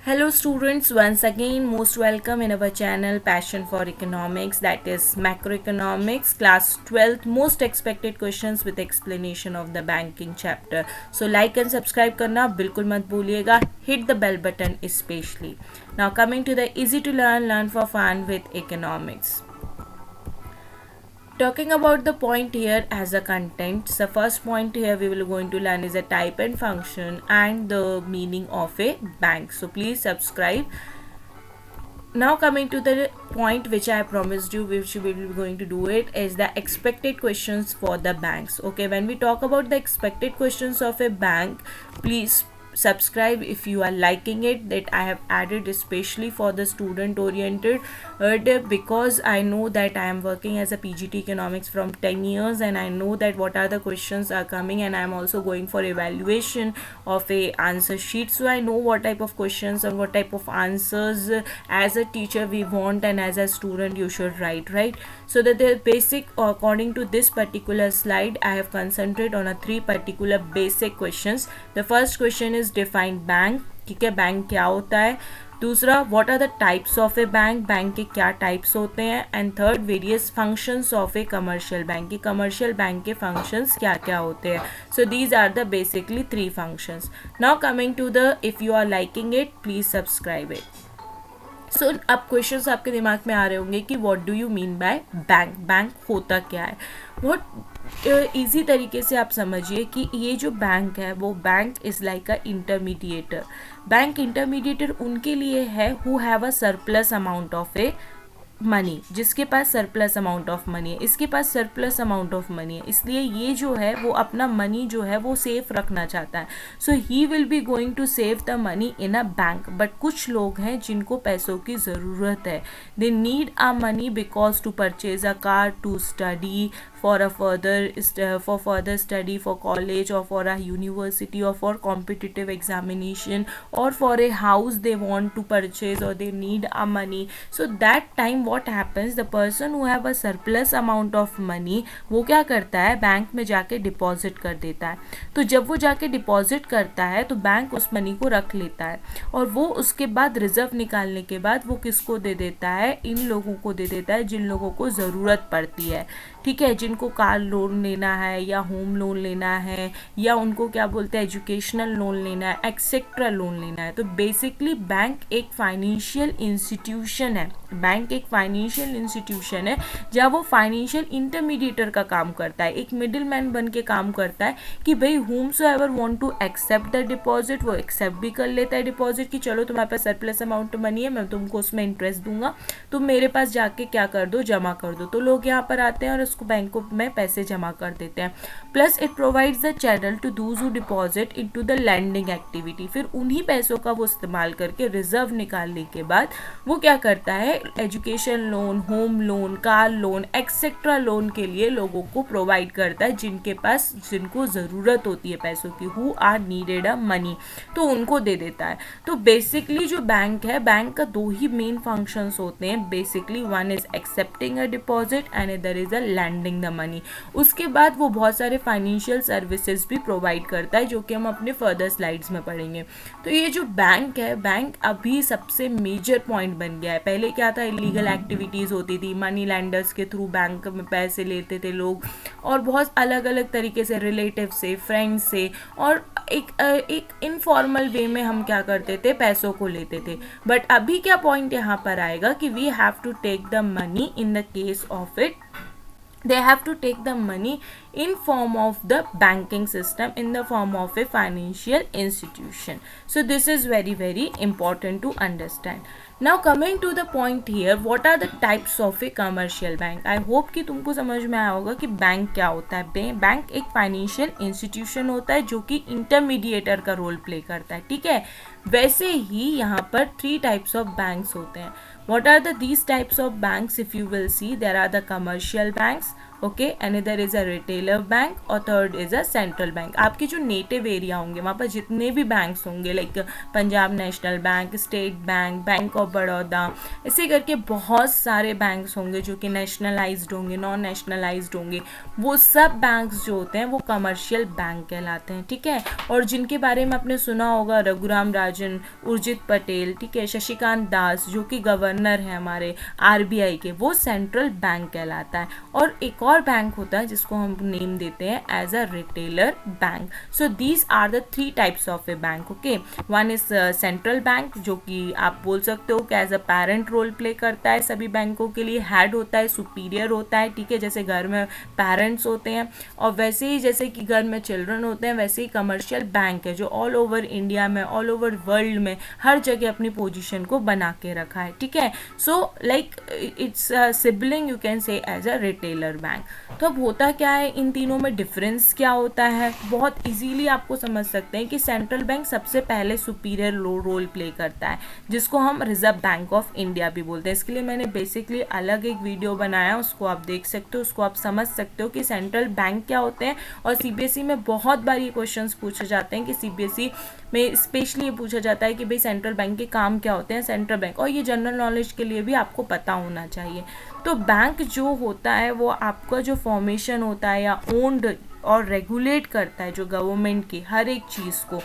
Hello students, once again most welcome in our channel Passion for Economics, that is Macroeconomics class 12th most expected questions with explanation of the banking chapter. So like and subscribe करना बिल्कुल मत भूलिएगा, hit the bell button especially. Now coming to the easy to learn for fun with economics. Talking about the point here as a content, the first point here we will going to learn is a type and function and the meaning of a bank. So please subscribe. Now coming to the point which I promised you, which we will be going to do it, is the expected questions for the banks. Okay, when we talk about the expected questions of a bank, please subscribe if you are liking it, that I have added especially for the student oriented because I know that I am working as a PGT economics from 10 years and I know that what are the questions are coming, and I am also going for evaluation of a answer sheet, so I know what type of questions and what type of answers as a teacher we want and as a student you should write, right? So that the basic, according to this particular slide, I have concentrated on a 3 particular basic questions. The first question is define bank. ठीक है, bank क्या होता है. दूसरा, what are the types of a bank, bank के क्या types होते हैं. And third, various functions of a commercial bank, की कमर्शियल बैंक के फंक्शंस क्या क्या होते हैं. So these are the basically 3 functions. Now coming to the, if you are liking it please subscribe it. So अब questions आपके दिमाग में आ रहे होंगे कि what do you mean by bank, bank होता क्या है. व्हाट ईजी तरीके से आप समझिए कि ये जो बैंक है वो bank is like a intermediator. Bank intermediator उनके लिए है who have a surplus amount of a money, जिसके पास सरप्लस अमाउंट ऑफ मनी है. इसके पास सरप्लस अमाउंट ऑफ मनी है, इसलिए ये जो है वो अपना मनी जो है वो सेफ रखना चाहता है. So he will be going to save the money in a bank. But कुछ लोग हैं जिनको पैसों की ज़रूरत है. They need a money because to purchase a car, to study, for a further study, for college or for a university or for competitive examination or for a house they want to purchase or they need a money. So that time what happens, the person who have a surplus amount of money वो क्या करता है, bank में जाके deposit कर देता है. तो जब वो जाके डिपॉजिट करता है तो बैंक उस मनी को रख लेता है और वो उसके बाद रिजर्व निकालने के बाद वो किसको दे देता है, इन लोगों को दे देता है जिन लोगों को ज़रूरत पड़ती है. ठीक है, जिनको कार लोन लेना है या होम लोन लेना है या उनको क्या बोलते हैं एजुकेशनल लोन लेना है, एक्सेट्रा लोन लेना है. तो बेसिकली बैंक एक फाइनेंशियल इंस्टीट्यूशन है. बैंक एक फाइनेंशियल इंस्टीट्यूशन है जहाँ वो फाइनेंशियल इंटरमीडिएटर का काम करता है, एक मिडिल मैन बन के काम करता है कि भाई whomsoever want to accept the deposit, वो एक्सेप्ट भी कर लेता है डिपॉजिट कि चलो तुम्हारे पास सरप्लस अमाउंट मनी है, मैं तुमको उसमें इंटरेस्ट दूंगा, तुम मेरे पास जाके क्या कर दो, जमा कर दो. तो लोग यहाँ पर आते हैं और उसको बैंकों में पैसे जमा कर देते हैं. Plus it provides the channel to those who deposit into the lending activity. फिर उन्हीं पैसों का वो इस्तेमाल करके रिजर्व निकालने के बाद वो क्या करता है, education loan, home loan, car loan, etcetera loan के लिए लोगों को प्रोवाइड करता है जिनके पास, जिनको ज़रूरत होती है पैसों की, who are needed a money, तो उनको दे देता है. तो बेसिकली जो बैंक है, बैंक का 2 ही मेन फंक्शंस होते हैं basically. One is accepting a deposit and other is a lending the money. उसके बाद वो बहुत सारे फाइनेंशियल सर्विसेज भी प्रोवाइड करता है जो कि हम अपने फर्दर स्लाइड्स में पढ़ेंगे. तो ये जो बैंक है, बैंक अभी सबसे मेजर पॉइंट बन गया है. पहले क्या था, इलीगल एक्टिविटीज़ होती थी, मनी लैंडर्स के थ्रू बैंक में पैसे लेते थे लोग और बहुत अलग अलग तरीके से, रिलेटिव से, फ्रेंड्स से, और एक इनफॉर्मल वे में हम क्या करते थे, पैसों को लेते थे. बट अभी क्या पॉइंट यहाँ पर आएगा कि we have to take the money in the case of it, they have to take the money in form of the banking system, in the form of a financial institution. So this is very very important to understand. Now coming to the point here, what are the types of a commercial bank. I hope कि तुमको समझ में आया होगा कि bank क्या होता है. बैंक एक फाइनेंशियल इंस्टीट्यूशन होता है जो कि इंटरमीडिएटर का रोल प्ले करता है. ठीक है, वैसे ही यहाँ पर 3 टाइप्स ऑफ बैंक्स होते हैं. What are these types of banks? If you will see, there are the commercial banks, okay, another is a retailer bank और third is a central bank. आपके जो नेटिव एरिया होंगे वहाँ पर जितने भी बैंक्स होंगे like Punjab national bank, state bank, bank of Baroda, इसे करके बहुत सारे बैंक्स होंगे जो कि नेशनलाइज्ड होंगे, नॉन नेशनलाइज्ड होंगे, वो सब बैंक्स जो होते हैं वो कमर्शियल बैंक कहलाते हैं। ठीक है, और जिनके बारे में आपने सुना होगा रघुराम राजन, उर्जित पटेल, ठीक है, शशिकांत दास जो कि गवर्नर है हमारे आरबीआई के, वो सेंट्रल बैंक कहलाता है। और एक और बैंक होता है जिसको हम नेम देते हैं as a retailer bank. So these are the 3 types of a bank. Okay, one is central bank जो कि आप बोल सकते हो कि as a parent role play करता है सभी बैंकों के लिए, हेड होता है, सुपीरियर होता है। ठीक है, जैसे घर में पेरेंट्स होते हैं और वैसे ही जैसे कि घर में चिल्ड्रन होते हैं, वैसे ही कमर्शियल बैंक है जो ऑल ओवर इंडिया में, ऑल ओवर वर्ल्ड में हर जगह अपनी पोजीशन को बना के रखा है। ठीक है, so like it's sibling you can say as a retailer bank. तो अब होता क्या है, इन तीनों में डिफरेंस क्या होता है, बहुत इजीली आपको समझ सकते हैं कि सेंट्रल बैंक सबसे पहले सुपीरियर रोल प्ले करता है जिसको हम रिजर्व बैंक ऑफ इंडिया भी बोलते हैं। इसके लिए मैंने बेसिकली अलग एक वीडियो बनाया, उसको आप देख सकते हो, उसको आप समझ सकते हो कि सेंट्रल बैंक क्या होते हैं। और सीबीएसई में बहुत बार ये क्वेश्चंस पूछे जाते हैं कि सीबीएसई में स्पेशली ये पूछा जाता है कि भाई सेंट्रल बैंक के काम क्या होते हैं, सेंट्रल बैंक, और ये जनरल नॉलेज के लिए भी आपको पता होना चाहिए। तो बैंक जो होता है वो आपका जो फॉर्मेशन होता है या ओन्ड और रेगुलेट करता है जो गवर्नमेंट की हर एक चीज़ को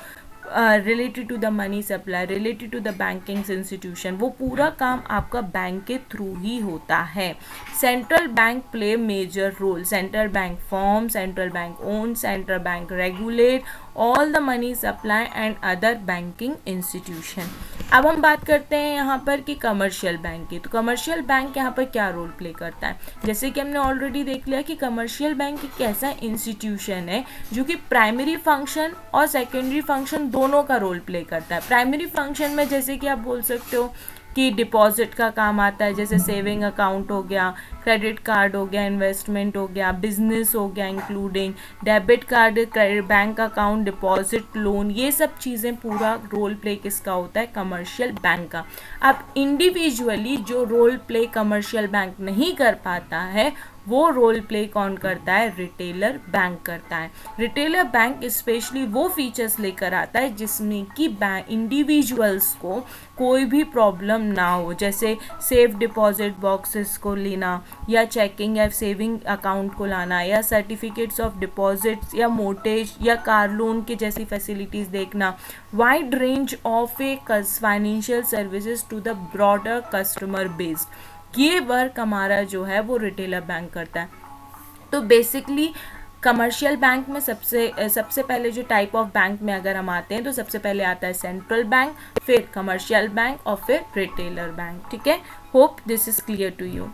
related to the money supply, related to the banking institution, वो पूरा काम आपका बैंक के थ्रू ही होता है। Central bank play major role, central bank form, central bank own, central bank regulate all the money supply and other banking institution. अब हम बात करते हैं यहाँ पर कि कमर्शियल बैंक की। तो कमर्शियल बैंक यहाँ पर क्या रोल प्ले करता है, जैसे कि हमने ऑलरेडी देख लिया कि कमर्शियल बैंक एक ऐसा इंस्टीट्यूशन है जो कि प्राइमरी फंक्शन और सेकेंडरी फंक्शन दोनों का रोल प्ले करता है। प्राइमरी फंक्शन में जैसे कि आप बोल सकते हो कि डिपॉजिट का काम आता है, जैसे सेविंग अकाउंट हो गया, क्रेडिट कार्ड हो गया, इन्वेस्टमेंट हो गया, बिजनेस हो गया including debit card, bank account, deposit, loan, ये सब चीज़ें पूरा रोल प्ले किसका होता है, कमर्शियल बैंक का। अब इंडिविजुअली जो रोल प्ले कमर्शियल बैंक नहीं कर पाता है वो रोल प्ले कौन करता है, रिटेलर बैंक करता है। रिटेलर बैंक स्पेशली वो फीचर्स लेकर आता है जिसमें कि बैंक इंडिविजुअल्स को कोई भी प्रॉब्लम ना हो, जैसे सेफ डिपॉजिट बॉक्सेस को लेना या चेकिंग या सेविंग अकाउंट को लाना या सर्टिफिकेट्स ऑफ डिपॉजिट्स या मोर्टेज या कार लोन के जैसी फैसिलिटीज़ देखना, wide range of a financial services to the broader customer based, ये वर्क हमारा जो है वो रिटेलर बैंक करता है। तो बेसिकली कमर्शियल बैंक में सबसे पहले जो टाइप ऑफ बैंक में अगर हम आते हैं तो सबसे पहले आता है सेंट्रल बैंक, फिर कमर्शियल बैंक और फिर रिटेलर बैंक। ठीक है, hope this is clear to you.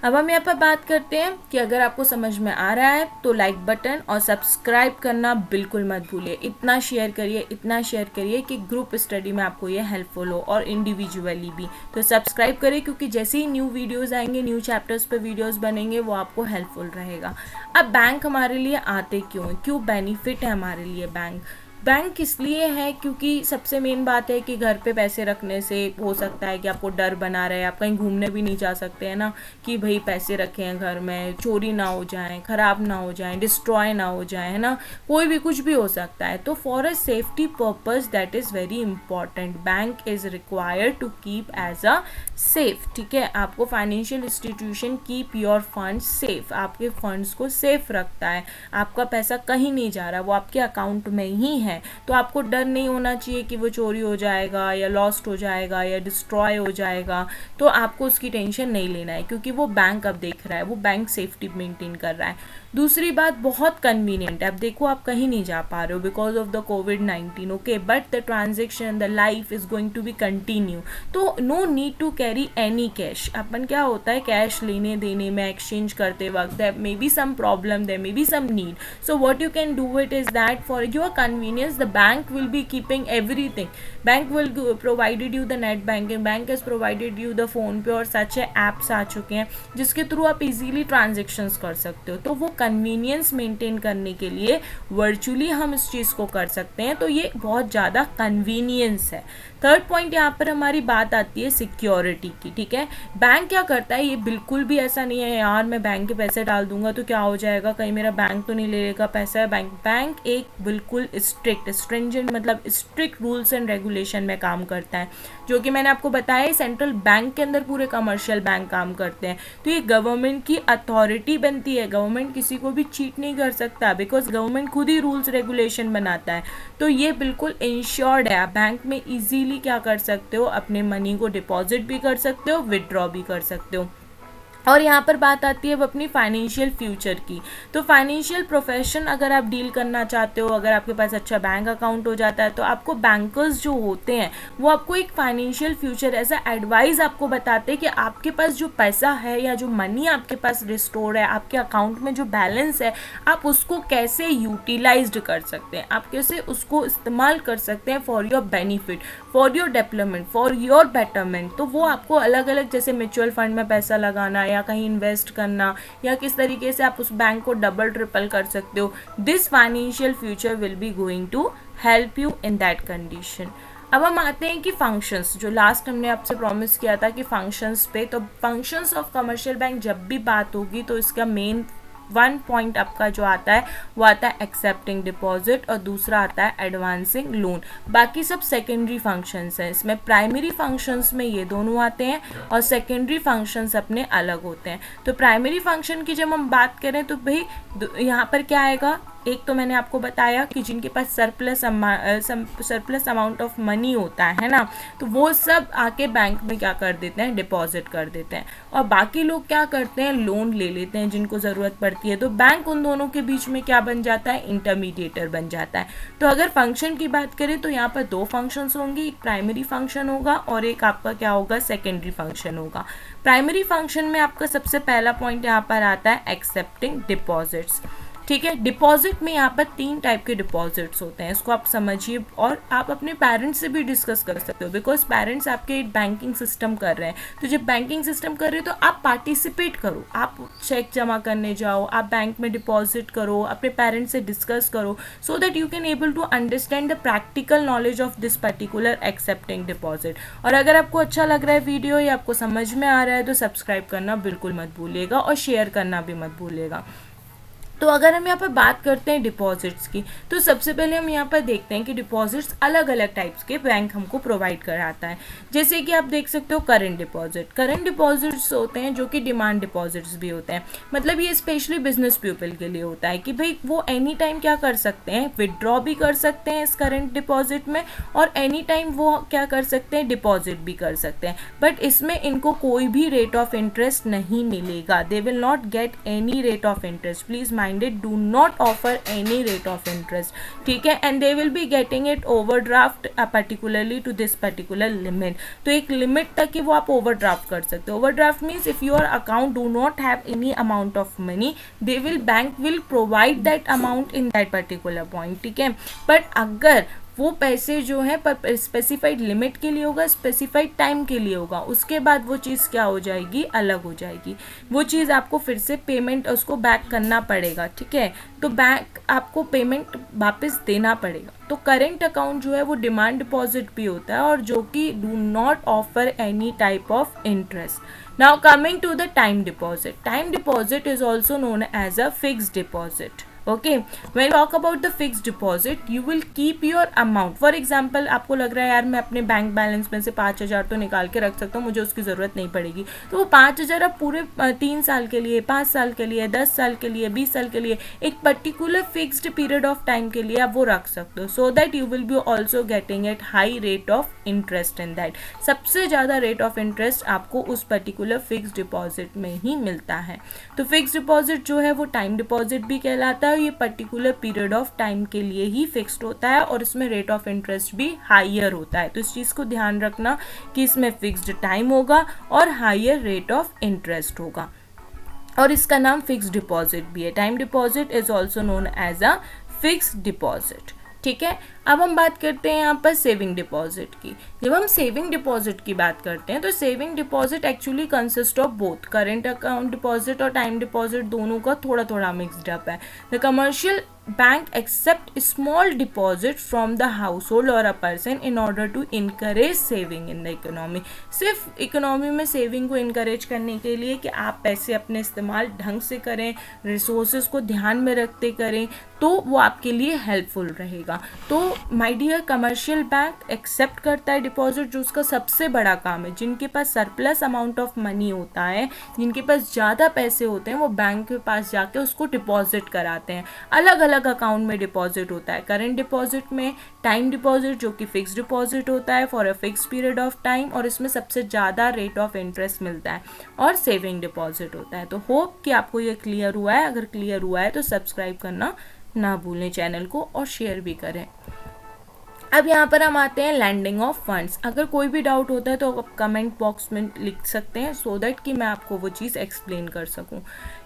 अब हम यहाँ पर बात करते हैं कि अगर आपको समझ में आ रहा है तो लाइक बटन और सब्सक्राइब करना बिल्कुल मत भूलिए। इतना शेयर करिए कि ग्रुप स्टडी में आपको ये हेल्पफुल हो और इंडिविजुअली भी। तो सब्सक्राइब करिए क्योंकि जैसे ही न्यू वीडियोस आएंगे, न्यू चैप्टर्स पे वीडियोस बनेंगे, वो आपको हेल्पफुल रहेगा। अब बैंक हमारे लिए आते क्यों बेनिफिट है हमारे लिए बैंक इसलिए है क्योंकि सबसे मेन बात है कि घर पे पैसे रखने से हो सकता है कि आपको डर बना रहे, आप कहीं घूमने भी नहीं जा सकते हैं ना, कि भाई पैसे रखे हैं घर में, चोरी ना हो जाए, ख़राब ना हो जाए, डिस्ट्रॉय ना हो जाए, है ना, कोई भी कुछ भी हो सकता है। तो for a safety purpose that is very important, bank is required to keep as a safe. ठीक है, आपको financial institution keep your funds safe, आपके फंड्स को सेफ रखता है, आपका पैसा कहीं नहीं जा रहा, वो आपके अकाउंट में ही है। तो आपको डर नहीं होना चाहिए कि वो चोरी हो जाएगा या लॉस्ट हो जाएगा या डिस्ट्रॉय हो जाएगा, तो आपको उसकी टेंशन नहीं लेना है क्योंकि वो बैंक अब देख रहा है, वो बैंक सेफ्टी मेंटेन कर रहा है। दूसरी बात, बहुत कन्वीनियंट है। अब देखो आप कहीं नहीं जा पा रहे हो बिकॉज ऑफ द कोविड-19, okay, but the transaction, the life is going to be continue, तो no need to carry any cash. अपन क्या होता है, कैश लेने देने में, एक्सचेंज करते वक्त there may be some problem, there may be some need, so what you can do it is that for your convenience convenience, the bank will be keeping everything. Bank will provided you the net banking, bank has provided you the phone पे और such apps आ चुके हैं जिसके through आप easily transactions कर सकते हो. तो वो कन्वीनियंस मेंटेन करने के लिए वर्चुअली हम इस चीज़ को कर सकते हैं. तो ये बहुत ज़्यादा कन्वीनियंस है. थर्ड पॉइंट यहाँ पर हमारी बात आती है सिक्योरिटी की. ठीक है, बैंक क्या करता है, ये बिल्कुल भी ऐसा नहीं है यार मैं बैंक के पैसे डाल दूंगा तो क्या हो जाएगा, कहीं मेरा बैंक तो नहीं ले लेगा पैसा. बैंक एक बिल्कुल स्ट्रिंजेंट मतलब स्ट्रिक्ट रूल्स एंड रेगुलेशन में काम करता है, जो कि मैंने आपको बताया सेंट्रल बैंक के अंदर पूरे कमर्शियल बैंक काम करते हैं. तो ये गवर्नमेंट की अथॉरिटी बनती है. गवर्नमेंट किसी को भी चीट नहीं कर सकता बिकॉज गवर्नमेंट खुद ही रूल्स रेगुलेशन बनाता है. तो ये बिल्कुल इंश्योर्ड है. आप बैंक में इजीली क्या कर सकते हो, अपने मनी को डिपॉजिट भी कर सकते हो, विदड्रॉ भी कर सकते हो. और यहाँ पर बात आती है अब अपनी फाइनेंशियल फ्यूचर की. तो फाइनेंशियल प्रोफेशन अगर आप डील करना चाहते हो, अगर आपके पास अच्छा बैंक अकाउंट हो जाता है तो आपको बैंकर्स जो होते हैं वो आपको एक फाइनेंशियल फ्यूचर ऐसा एडवाइस आपको बताते हैं कि आपके पास जो पैसा है या जो मनी आपके पास रिस्टोर है, आपके अकाउंट में जो बैलेंस है, आप उसको कैसे यूटिलाइज्ड कर सकते हैं, आप कैसे उसको इस्तेमाल कर सकते हैं for your benefit, for your development, for your betterment. तो वो आपको अलग अलग जैसे म्यूचुअल फंड में पैसा लगाना या कहीं इन्वेस्ट करना या किस तरीके से आप उस बैंक को डबल ट्रिपल कर सकते हो. This financial future will be going to help you in that condition. अब हम आते हैं कि फंक्शंस, जो लास्ट हमने आपसे प्रॉमिस किया था कि फंक्शंस पे. तो फंक्शंस ऑफ कमर्शियल बैंक जब भी बात होगी तो इसका मेन वन पॉइंट आपका जो आता है वो आता है एक्सेप्टिंग डिपॉजिट और दूसरा आता है एडवांसिंग लोन. बाकी सब सेकेंडरी फंक्शंस हैं. इसमें प्राइमरी फंक्शंस में ये दोनों आते हैं और सेकेंडरी फंक्शंस अपने अलग होते हैं. तो प्राइमरी फंक्शन की जब हम बात करें तो भाई यहाँ पर क्या आएगा, एक तो मैंने आपको बताया कि जिनके पास सरप्लस अमाउंट ऑफ मनी होता है ना, तो वो सब आके बैंक में क्या कर देते हैं, डिपॉजिट कर देते हैं. और बाकी लोग क्या करते हैं, लोन ले लेते हैं जिनको ज़रूरत पड़ती है. तो बैंक उन दोनों के बीच में क्या बन जाता है, इंटरमीडिएटर बन जाता है. तो अगर फंक्शन की बात करें तो यहाँ पर दो फंक्शंस होंगे, एक प्राइमरी फंक्शन होगा और एक आपका क्या होगा, सेकेंडरी फंक्शन होगा. प्राइमरी फंक्शन में आपका सबसे पहला पॉइंट यहाँ पर आता है एक्सेप्टिंग डिपॉजिट्स. ठीक है, डिपॉजिट में यहाँ पर 3 टाइप के डिपॉजिट्स होते हैं, इसको आप समझिए. और आप अपने पेरेंट्स से भी डिस्कस कर सकते हो बिकॉज पेरेंट्स आपके बैंकिंग सिस्टम कर रहे हैं. तो जब बैंकिंग सिस्टम कर रहे हो तो आप पार्टिसिपेट करो, आप चेक जमा करने जाओ, आप बैंक में डिपॉजिट करो, अपने पेरेंट्स से डिस्कस करो so that you can able to understand the practical knowledge of this particular accepting deposit. और अगर आपको अच्छा लग रहा है वीडियो या आपको समझ में आ रहा है तो सब्सक्राइब करना बिल्कुल मत भूलिएगा और शेयर करना भी मत भूलिएगा. तो अगर हम यहाँ पर बात करते हैं डिपॉजिट्स की, तो सबसे पहले हम यहाँ पर देखते हैं कि डिपॉजिट्स अलग अलग टाइप्स के बैंक हमको प्रोवाइड कराता है. जैसे कि आप देख सकते हो करंट डिपॉजिट्स होते हैं जो कि डिमांड डिपॉजिट्स भी होते हैं. मतलब ये स्पेशली बिजनेस पीपल के लिए होता है कि भाई वो एनी टाइम क्या कर सकते हैं, विदड्रॉ भी कर सकते हैं इस करंट डिपॉजिट में और एनी टाइम वो क्या कर सकते हैं, डिपॉजिट भी कर सकते हैं. बट इसमें इनको कोई भी रेट ऑफ इंटरेस्ट नहीं मिलेगा. They will not get any rate of interest. Please do not offer any rate of interest. ठीक है, and they will be getting it overdraft particularly to this particular limit. तो एक limit तक कि वो आप ओवरड्राफ्ट कर सकते हो. Overdraft means if your account do not have any amount of money, bank will provide that amount in that particular point. ठीक है, बट अगर वो पैसे जो है पर स्पेसिफाइड लिमिट के लिए होगा, स्पेसिफाइड टाइम के लिए होगा, उसके बाद वो चीज़ क्या हो जाएगी, अलग हो जाएगी. वो चीज़ आपको फिर से पेमेंट उसको बैक करना पड़ेगा. ठीक है, तो बैंक आपको पेमेंट वापस देना पड़ेगा. तो करेंट अकाउंट जो है वो डिमांड डिपॉजिट भी होता है और जो कि do not offer any type of interest. Now coming to the time deposit is also known as a fixed deposit. Okay, when you talk about the fixed deposit, you will keep your amount. For example, आपको लग रहा है यार मैं अपने bank balance में से 5,000 तो निकाल के रख सकता हूँ, मुझे उसकी ज़रूरत नहीं पड़ेगी. तो वो 5,000 आप पूरे 3 साल के लिए, 5 साल के लिए, 10 साल के लिए, 20 साल के लिए, एक particular fixed period of time के लिए आप वो रख सकते हो. सो that you will be also getting at high rate of interest in that. सबसे ज़्यादा रेट ऑफ इंटरेस्ट आपको उस पर्टिकुलर फिक्स्ड डिपॉजिट में ही मिलता है. तो फिक्स्ड डिपॉजिट जो है वो टाइम डिपॉजिट भी कहलाता है. ये पर्टिकुलर पीरियड ऑफ टाइम के लिए ही फिक्स्ड होता है और इसमें रेट ऑफ इंटरेस्ट भी हायर होता है. तो इस चीज़ को ध्यान रखना कि इसमें फिक्स्ड टाइम होगा और हायर रेट ऑफ इंटरेस्ट होगा और इसका नाम फिक्स्ड डिपॉजिट भी है. Time deposit is also known as a fixed deposit. ठीक है। अब हम बात करते हैं यहाँ पर सेविंग डिपॉजिट की। जब हम सेविंग डिपॉजिट की बात करते हैं तो saving deposit actually consist of both current account deposit और टाइम डिपॉजिट, दोनों का थोड़ा थोड़ा मिक्सड अप है। The commercial bank accept small deposit from the household और a person in order to encourage saving in the economy. सिर्फ economy में saving को इनकरेज करने के लिए कि आप पैसे अपने इस्तेमाल ढंग से करें, रिसोर्सेज को ध्यान में रखते करें, तो वो आपके लिए हेल्पफुल रहेगा। तो my dear, commercial bank accept करता है डिपॉजिट, जो उसका सबसे बड़ा काम है। जिनके पास सरप्लस अमाउंट ऑफ मनी होता है, जिनके पास ज़्यादा पैसे होते हैं, वो बैंक के पास जाके उसको डिपॉजिट कराते हैं। अलग अलग अकाउंट में डिपॉजिट होता है, करेंट डिपॉजिट में, टाइम डिपॉजिट जो कि फिक्स डिपॉजिट होता है for a fix period of time और इसमें सबसे ज़्यादा रेट ऑफ इंटरेस्ट मिलता है, और सेविंग डिपॉजिट होता है। तो होप कि आपको ये क्लियर हुआ है। अगर क्लियर हुआ है तो सब्सक्राइब करना ना भूलें चैनल को और शेयर भी करें। अब यहाँ पर हम आते हैं लैंडिंग ऑफ फंड्स। अगर कोई भी डाउट होता है तो आप कमेंट बॉक्स में लिख सकते हैं, सो दैट कि मैं आपको वो चीज़ एक्सप्लेन कर सकूँ।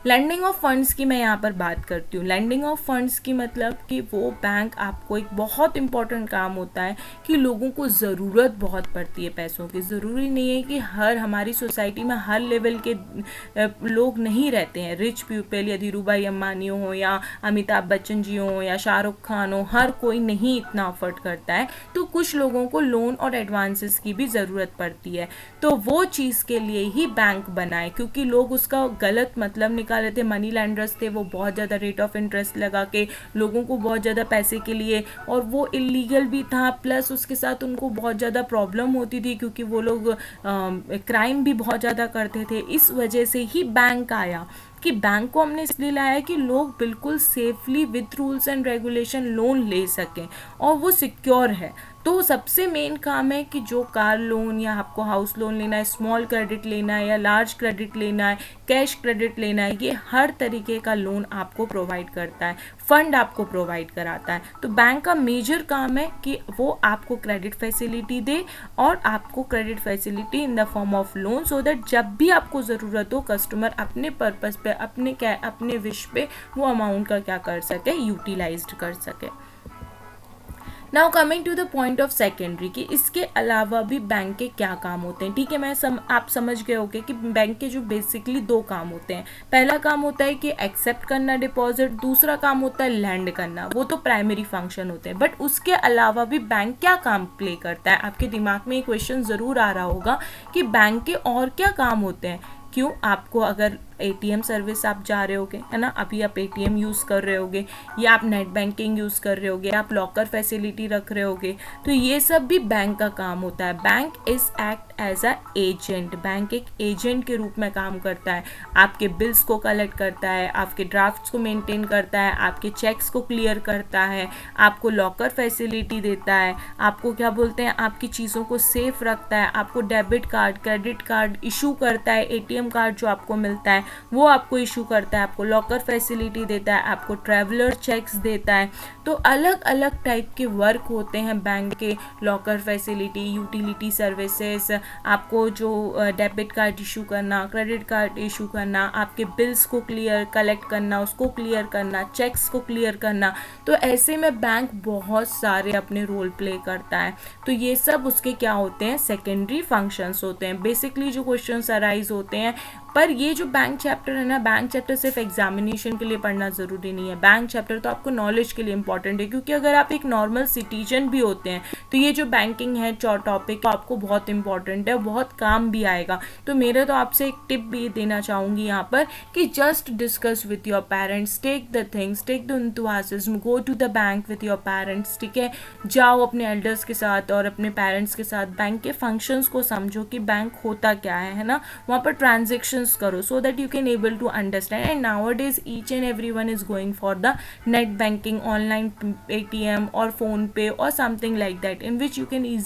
लैंडिंग ऑफ फंड्स की मैं यहाँ पर बात करती हूँ। लैंडिंग ऑफ फंड्स की मतलब कि वो बैंक आपको, एक बहुत इंपॉर्टेंट काम होता है कि लोगों को ज़रूरत बहुत पड़ती है पैसों की। ज़रूरी नहीं है कि हमारी सोसाइटी में हर लेवल के लोग नहीं रहते हैं। रिच पीपल या धीरू भाई अम्बानी हो या अमिताभ बच्चन जी हो या शाहरुख खान हो, हर कोई नहीं इतना अफोर्ड करता है। तो कुछ लोगों को लोन और एडवांसेस की भी ज़रूरत पड़ती है। तो वो चीज़ के लिए ही बैंक बनाए, क्योंकि लोग उसका गलत मतलब निकाल रहे थे। मनी लैंडर्स थे, वो बहुत ज़्यादा रेट ऑफ इंटरेस्ट लगा के लोगों को बहुत ज़्यादा पैसे के लिए, और वो इलीगल भी था, प्लस उसके साथ उनको बहुत ज़्यादा प्रॉब्लम होती थी क्योंकि वो लोग क्राइम भी बहुत ज़्यादा करते थे। इस वजह से ही बैंक आया, कि बैंक को हमने इसलिए लाया है कि लोग बिल्कुल safely with rules and regulation loan ले सकें और वो सिक्योर है। तो सबसे मेन काम है कि जो कार लोन या आपको हाउस लोन लेना है, स्मॉल क्रेडिट लेना है या लार्ज क्रेडिट लेना है, कैश क्रेडिट लेना है, ये हर तरीके का लोन आपको प्रोवाइड करता है, फंड आपको प्रोवाइड कराता है। तो बैंक का मेजर काम है कि वो आपको क्रेडिट फैसिलिटी दे, और आपको credit facility in the form of loan, so that जब भी आपको ज़रूरत हो कस्टमर अपने पर्पस पे, अपने विश पे वो अमाउंट का क्या कर सके, यूटिलाइज्ड कर सके। Now coming to the point of secondary, कि इसके अलावा भी बैंक के क्या काम होते हैं। ठीक है, आप समझ गए होंगे कि बैंक के जो बेसिकली दो काम होते हैं। पहला काम होता है कि एक्सेप्ट करना डिपॉजिट, दूसरा काम होता है लैंड करना। वो तो प्राइमरी फंक्शन होते हैं, बट उसके अलावा भी बैंक क्या काम प्ले करता है। आपके दिमाग में ये क्वेश्चन ज़रूर आ रहा होगा कि बैंक के और क्या काम होते हैं। क्यों, आपको अगर एटीएम सर्विस आप जा रहे होगे, है ना, अभी आप एटीएम यूज़ कर रहे होगे, या आप नेट बैंकिंग यूज़ कर रहे होगे, आप लॉकर फैसिलिटी रख रहे होगे, तो ये सब भी बैंक का काम होता है। Bank is act as a agent. Bank एक एजेंट के रूप में काम करता है। आपके बिल्स को कलेक्ट करता है, आपके ड्राफ्ट्स को मेंटेन करता है, आपके चेक्स को क्लियर करता है, आपको लॉकर फैसिलिटी देता है, आपको क्या बोलते हैं, आपकी चीज़ों को सेफ रखता है, आपको debit card, credit card issue करता है, एटीएम कार्ड जो आपको मिलता है वो आपको इशू करता है, आपको लॉकर फैसिलिटी देता है, आपको ट्रैवलर चेक्स देता है। तो अलग अलग टाइप के वर्क होते हैं बैंक के। लॉकर फैसिलिटी, यूटिलिटी सर्विसेज, आपको जो डेबिट कार्ड इशू करना, क्रेडिट कार्ड इशू करना, आपके बिल्स को कलेक्ट करना, उसको क्लियर करना, चेक्स को क्लियर करना। तो ऐसे में बैंक बहुत सारे अपने रोल प्ले करता है। तो ये सब उसके क्या होते हैं, सेकेंडरी फंक्शंस होते हैं। बेसिकली जो क्वेश्चंस अराइज होते हैं, पर ये जो बैंक चैप्टर है ना, बैंक चैप्टर सिर्फ एग्जामिनेशन के लिए पढ़ना ज़रूरी नहीं है। बैंक चैप्टर तो आपको नॉलेज के लिए इंपॉर्टेंट है, क्योंकि अगर आप एक नॉर्मल सिटीजन भी होते हैं तो ये जो बैंकिंग है टॉपिक आपको बहुत इंपॉर्टेंट है, बहुत काम भी आएगा। तो मेरा तो आपसे एक टिप भी देना चाहूँगी यहाँ पर कि just discuss with your parents, take the things, take the enthusiasm, go to the bank with your parents. ठीक है, जाओ अपने एल्डर्स के साथ और अपने पेरेंट्स के साथ, बैंक के फंक्शंस को समझो कि बैंक होता क्या है ना, वहाँ पर ट्रांजेक्शन करो, so that you can able to understand. And nowadays each and everyone is going for the net banking, online ATM or phone pay or something like that, in which you can easily